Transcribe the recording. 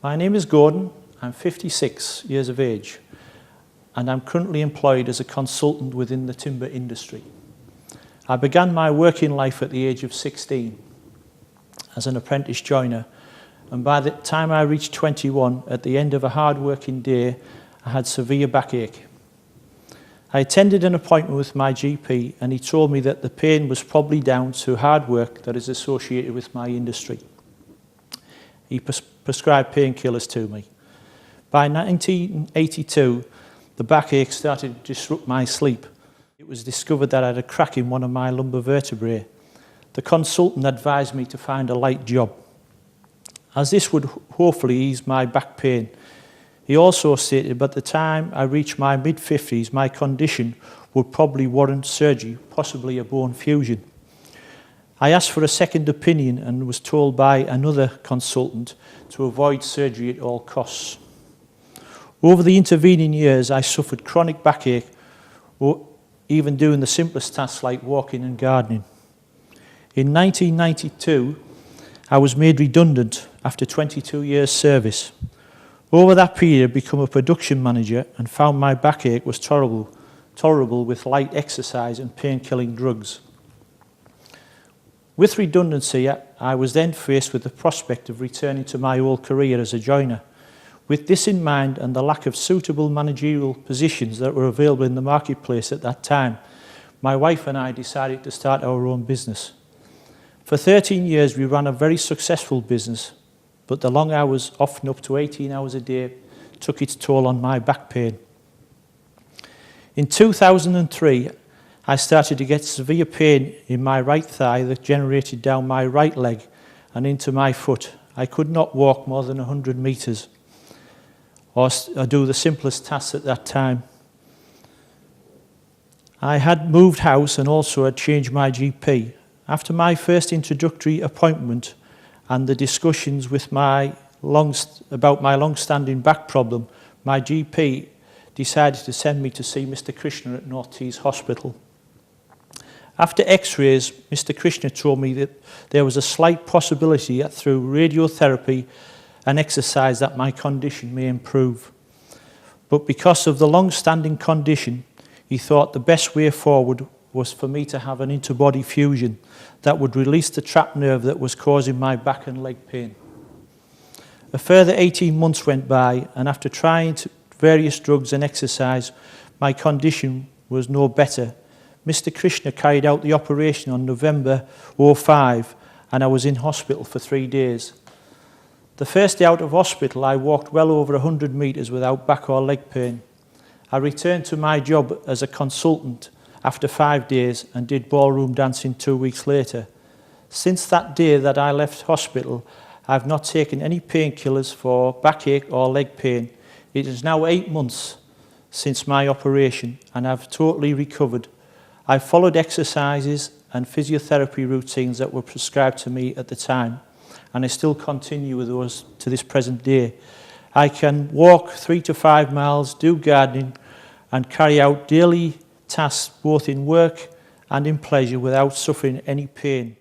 My name is Gordon, I'm 56 years of age, and I'm currently employed as a consultant within the timber industry. I began my working life at the age of 16 as an apprentice joiner, and by the time I reached 21, at the end of a hard working day, I had severe backache. I attended an appointment with my GP, and he told me that the pain was probably down to hard work that is associated with my industry. He prescribed painkillers to me. By 1982, the backache started to disrupt my sleep. It was discovered that I had a crack in one of my lumbar vertebrae. The consultant advised me to find a light job, as this would hopefully ease my back pain. He also stated by the time I reached my mid-50s, my condition would probably warrant surgery, possibly a bone fusion. I asked for a second opinion and was told by another consultant to avoid surgery at all costs. Over the intervening years, I suffered chronic backache, even doing the simplest tasks like walking and gardening. In 1992, I was made redundant after 22 years' service. Over that period, I became a production manager and found my backache was tolerable with light exercise and pain-killing drugs. With redundancy, I was then faced with the prospect of returning to my old career as a joiner. With this in mind and the lack of suitable managerial positions that were available in the marketplace at that time, my wife and I decided to start our own business. For 13 years, we ran a very successful business, but the long hours, often up to 18 hours a day, took its toll on my back pain. In 2003, I started to get severe pain in my right thigh that generated down my right leg and into my foot. I could not walk more than 100 metres or do the simplest tasks at that time. I had moved house and also had changed my GP. After my first introductory appointment and the discussions with about my long-standing back problem, my GP decided to send me to see Mr. Krishna at North Tees Hospital. After x-rays, Mr. Krishna told me that there was a slight possibility that through radiotherapy and exercise that my condition may improve. But because of the long-standing condition, he thought the best way forward was for me to have an interbody fusion that would release the trapped nerve that was causing my back and leg pain. A further 18 months went by, and after trying various drugs and exercise, my condition was no better. Mr. Krishna carried out the operation on November 2005, and I was in hospital for 3 days. The first day out of hospital, I walked well over 100 metres without back or leg pain. I returned to my job as a consultant after 5 days and did ballroom dancing 2 weeks later. Since that day that I left hospital, I've not taken any painkillers for backache or leg pain. It is now 8 months since my operation, and I've totally recovered. I followed exercises and physiotherapy routines that were prescribed to me at the time, and I still continue with those to this present day. I can walk 3 to 5 miles, do gardening, and carry out daily tasks both in work and in pleasure without suffering any pain.